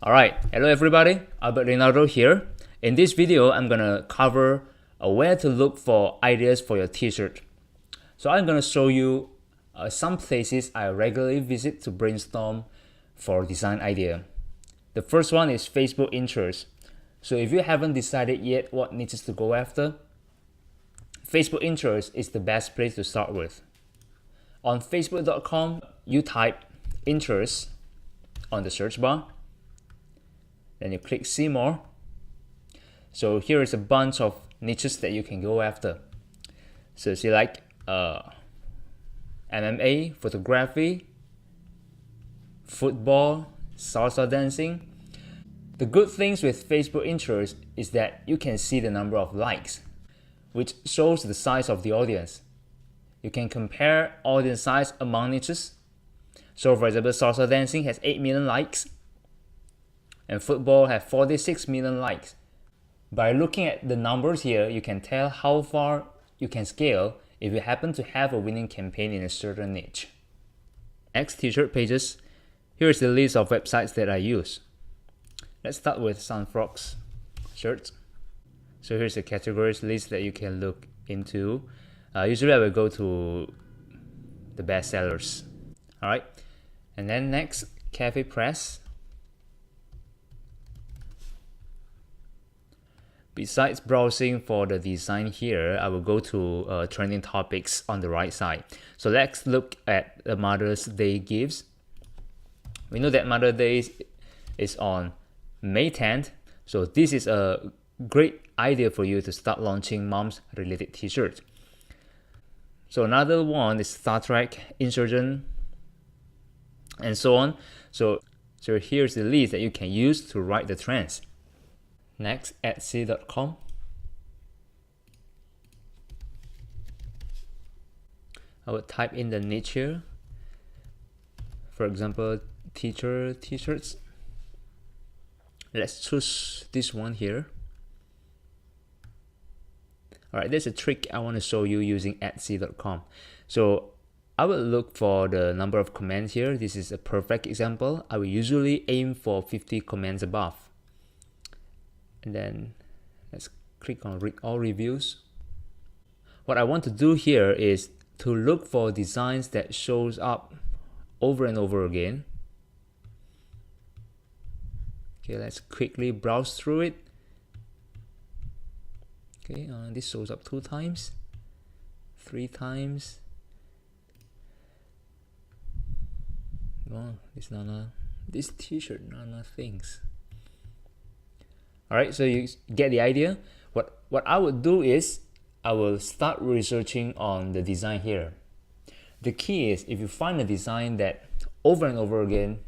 Alright, hello everybody, Albert Leonardo here. In this video, I'm gonna cover where to look for ideas for your t-shirt. So I'm gonna show you some places I regularly visit to brainstorm for design idea. The first one is Facebook interests. So if you haven't decided yet what niches to go after, Facebook interests is the best place to start with. On facebook.com, you type interests on the search bar. Then you click see more. So here is a bunch of niches that you can go after. So select MMA, photography, football, salsa dancing. The good things with Facebook interests is that you can see the number of likes, which shows the size of the audience. You can compare audience size among niches. So for example, salsa dancing has 8 million likes, and football have 46 million likes. By looking at the numbers here, you can tell how far you can scale if you happen to have a winning campaign in a certain niche. Next, t-shirt pages. Here is the list of websites that I use. Let's start with Sunfrog's shirts. So here's the categories list that you can look into. Usually I will go to the best sellers. Alright, and then next, Cafe Press. Besides browsing for the design here, I will go to trending topics on the right side. So let's look at the Mother's Day gifts. We know that Mother's Day is on May 10th. So this is a great idea for you to start launching moms related t-shirts. So another one is Star Trek, Insurgent, and so on. So here's the list that you can use to write the trends. Next, Etsy.com. I would type in the niche here. For example, teacher t-shirts. Let's choose this one here. Alright, there's a trick I want to show you using Etsy.com. So I will look for the number of comments here. This is a perfect example. I will usually aim for 50 comments above. And then let's click on read all reviews. What I want to do here is to look for designs that shows up over and over again. Okay, let's quickly browse through it. Okay, this shows up 2 times, 3 times. Oh, this t-shirt, Nana things. Alright, so you get the idea. What I would do is I will start researching on the design here. The key is if you find a design that over and over again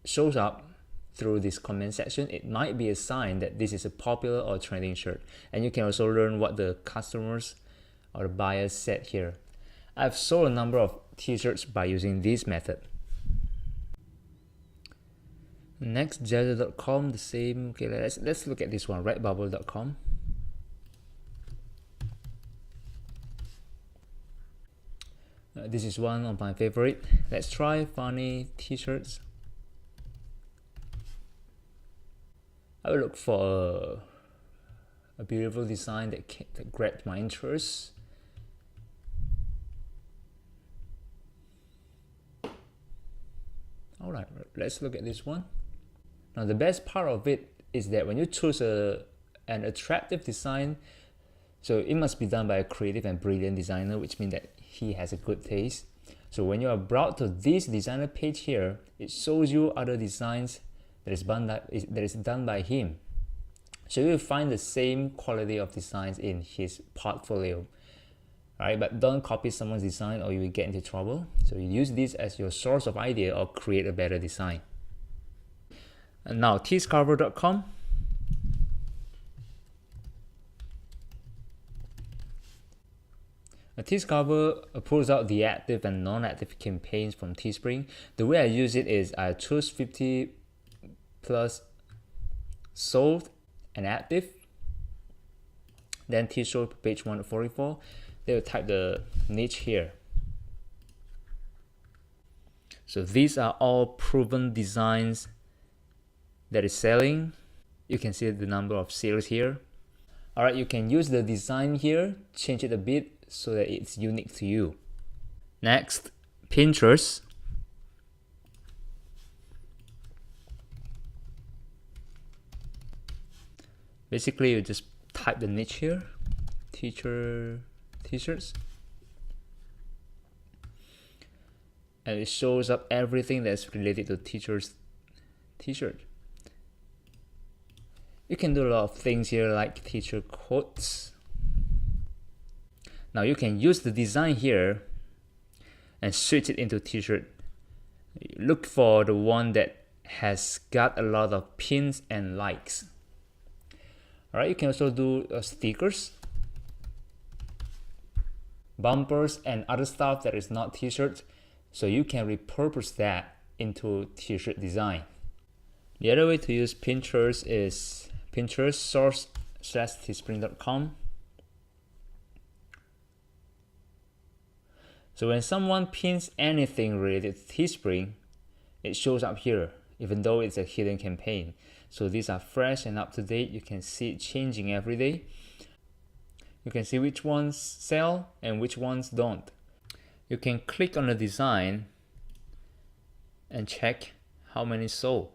shows up through this comment section, it might be a sign that this is a popular or trending shirt. And you can also learn what the customers or the buyers said here. I've sold a number of t-shirts by using this method. Next, Jazza.com, the same. Okay, let's look at this one, Redbubble.com. This is one of my favorite. Let's try funny t-shirts. I will look for a beautiful design that grabbed my interest. Alright, let's look at this one. Now the best part of it is that when you choose an attractive design, so it must be done by a creative and brilliant designer, which means that he has a good taste. So when you are brought to this designer page here, it shows you other designs that is done by him. So you will find the same quality of designs in his portfolio. Alright, but don't copy someone's design or you will get into trouble. So you use this as your source of idea or create a better design. And now teescover.com. Teescover pulls out the active and non-active campaigns from Teespring. The way I use it is I choose 50 plus sold and active. Then T-show page 144. They will type the niche here. So these are all proven designs that is selling. You can see the number of sales here. Alright, you can use the design here, change it a bit so that it's unique to you. Next, Pinterest. Basically, you just type the niche here, teacher t-shirts, and it shows up everything that's related to teacher's t-shirt. You can do a lot of things here like teacher quotes. Now you can use the design here and switch it into t-shirt. Look for the one that has got a lot of pins and likes. Alright, you can also do stickers, bumpers, and other stuff that is not t-shirts, so you can repurpose that into t-shirt design. The other way to use Pinterest is Pinterest source/teespring.com. So when someone pins anything related to Teespring, it shows up here, even though it's a hidden campaign. So these are fresh and up to date. You can see it changing every day. You can see which ones sell and which ones don't. You can click on the design and check how many sold.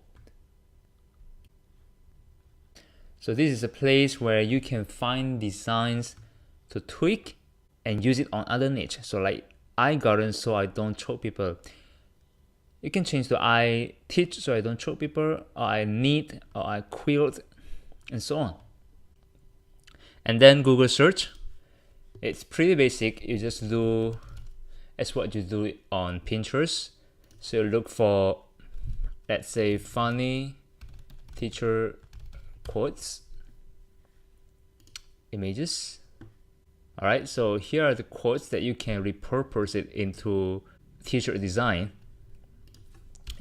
So this is a place where you can find designs to tweak and use it on other niche. So like I garden so I don't choke people. You can change to I teach so I don't choke people, or I knit, or I quilt, and so on. And then Google search. It's pretty basic. You just do as what you do on Pinterest. So you look for, let's say, funny teacher quotes, images. Alright, so here are the quotes that you can repurpose it into t-shirt design.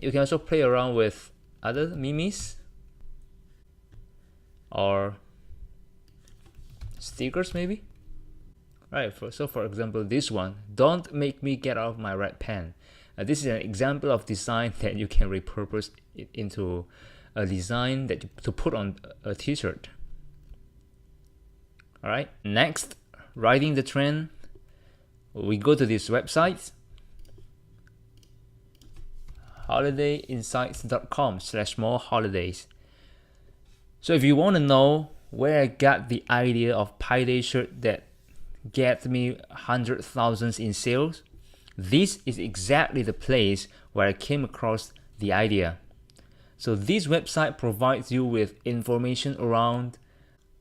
You can also play around with other memes or stickers maybe. Right, so for example, this one, don't make me get out of my red pen. This is an example of design that you can repurpose it into a design to put on a t-shirt. Alright, next, riding the trend, we go to this website, holidayinsights.com/more holidays. So if you want to know where I got the idea of Pi Day shirt that get me 100,000 in sales, this is exactly the place where I came across the idea. So this website provides you with information around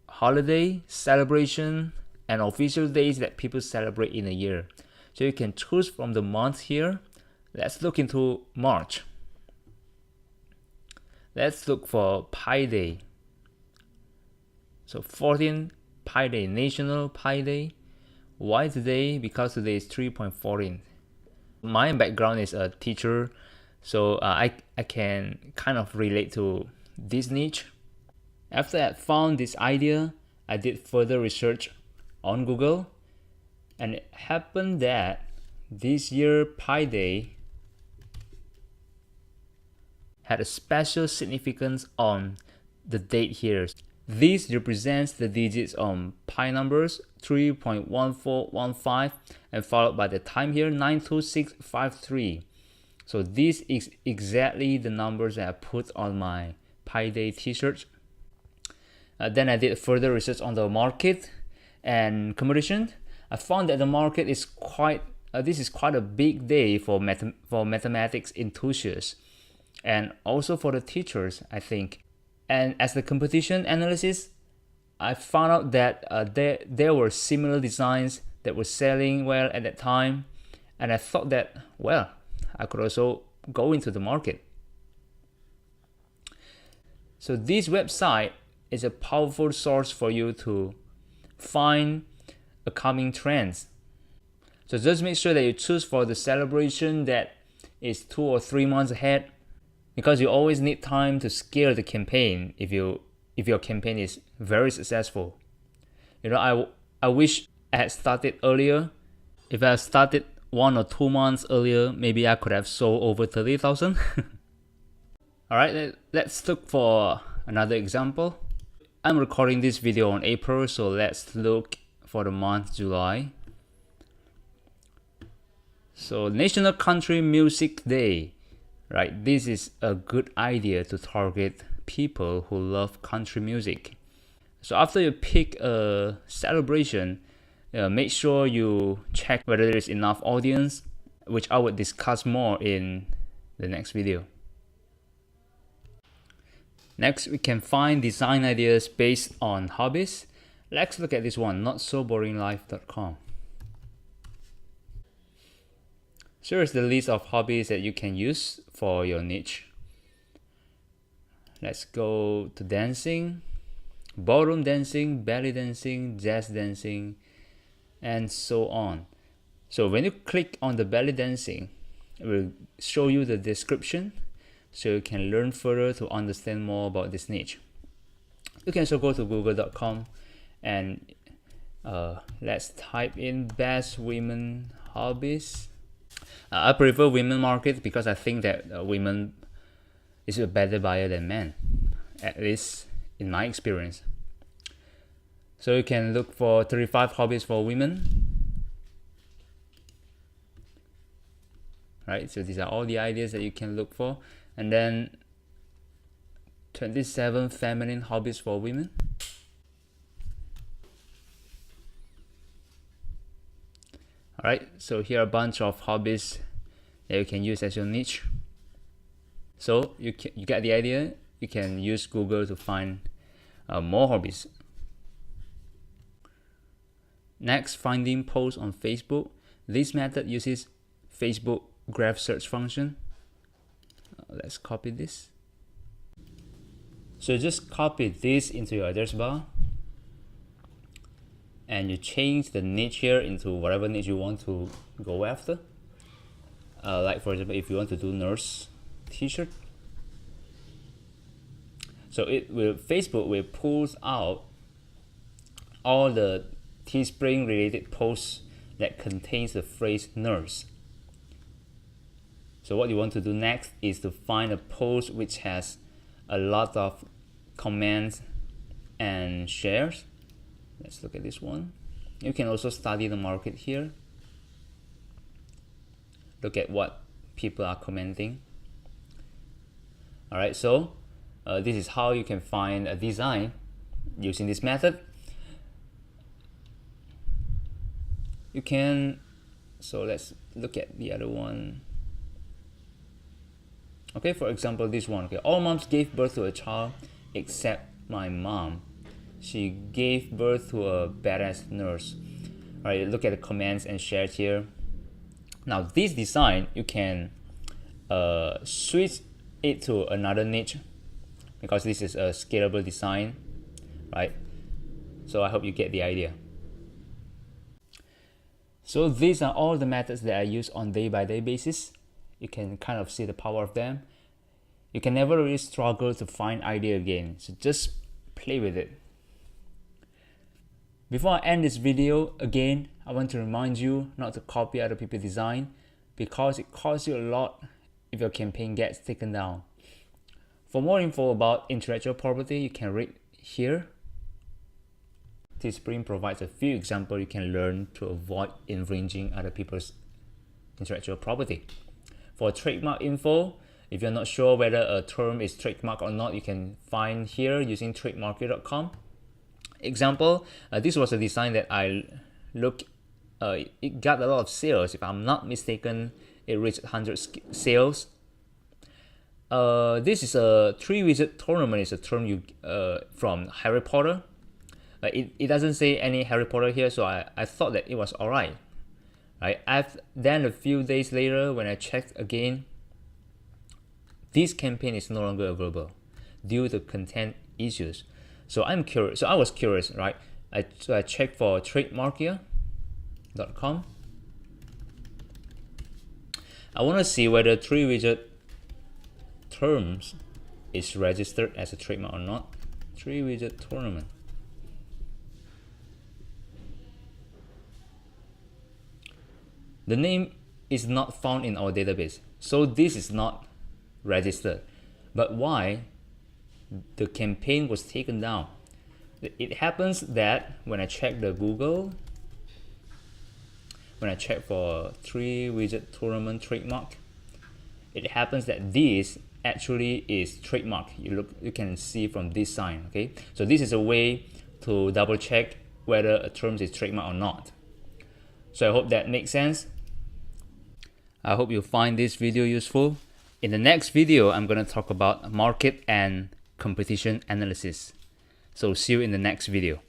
holiday, celebration, and official days that people celebrate in a year. So you can choose from the month here. Let's look into March. Let's look for Pi Day. So 14 Pi Day, National Pi Day. Why today? Because today is 3.14. My background is a teacher, so I can kind of relate to this niche. After I found this idea, I did further research on Google, and it happened that this year Pi Day had a special significance on the date here. This represents the digits on pi numbers 3.1415 and followed by the time here 92653. So this is exactly the numbers that I put on my Pi Day t-shirt. Then I did further research on the market and competition. I found that the market is quite this is quite a big day for mathematics enthusiasts and also for the teachers, I think. And as the competition analysis, I found out that there were similar designs that were selling well at that time, and I thought that, well, I could also go into the market. So this website is a powerful source for you to find upcoming trends. So just make sure that you choose for the celebration that is 2 or 3 months ahead, because you always need time to scale the campaign if your campaign is very successful. You know, I wish I had started earlier. If I had started 1 or 2 months earlier, maybe I could have sold over 30,000. Alright, let's look for another example. I'm recording this video on April, so let's look for the month July. So National Country Music Day, right? This is a good idea to target people who love country music. So after you pick a celebration, make sure you check whether there is enough audience, which I would discuss more in the next video. Next, we can find design ideas based on hobbies. Let's look at this one, notsoboringlife.com. Here is the list of hobbies that you can use for your niche. Let's go to dancing, ballroom dancing, belly dancing, jazz dancing, and so on. So when you click on the belly dancing, it will show you the description, so you can learn further to understand more about this niche. You can also go to google.com and let's type in best women hobbies. I prefer women market because I think that women is a better buyer than men, at least in my experience. So you can look for 35 hobbies for women. Right, so these are all the ideas that you can look for. And then 27 feminine hobbies for women. Alright, so here are a bunch of hobbies that you can use as your niche. So you get the idea. You can use Google to find more hobbies. Next, finding posts on Facebook. This method uses Facebook graph search function. Let's copy this. So just copy this into your address bar, and you change the niche here into whatever niche you want to go after. Like for example, if you want to do nurse t-shirt, so Facebook will pull out all the Teespring related posts that contains the phrase nurse. So what you want to do next is to find a post which has a lot of comments and shares. Let's look at this one. You can also study the market here. Look at what people are commenting. Alright, so this is how you can find a design using this method. You can, so let's look at the other one. Okay, for example, this one. Okay, all moms gave birth to a child except my mom. She gave birth to a badass nurse. All right, look at the comments and shares here. Now this design, you can switch it to another niche because this is a scalable design, right? So I hope you get the idea. So these are all the methods that I use on day-by-day basis. You can kind of see the power of them. You can never really struggle to find idea again, so just play with it. Before I end this video, again, I want to remind you not to copy other people's design because it costs you a lot if your campaign gets taken down. For more info about intellectual property, you can read here. Teespring provides a few examples you can learn to avoid infringing other people's intellectual property. For trademark info, if you're not sure whether a term is trademark or not, you can find here using trademarker.com. Example, this was a design that I looked, it got a lot of sales. If I'm not mistaken, it reached 100 sales. This is a three-wizard tournament. It's a term you from Harry Potter. It doesn't say any Harry Potter here, so I thought that it was alright. Right? Then a few days later, when I checked again, this campaign is no longer available due to content issues. So I'm curious. So I was curious, right? So I checked for trademarker.com. I want to see whether three-wizard terms is registered as a trademark or not. Three-wizard tournament. The name is not found in our database, so this is not registered. But why the campaign was taken down? It happens that when I check the Google, when I check for 3-widget tournament trademark, it happens that this actually is trademark. You can see from this sign. Okay, so this is a way to double check whether a term is trademark or not. So I hope that makes sense. I hope you find this video useful. In the next video, I'm going to talk about market and competition analysis. So see you in the next video.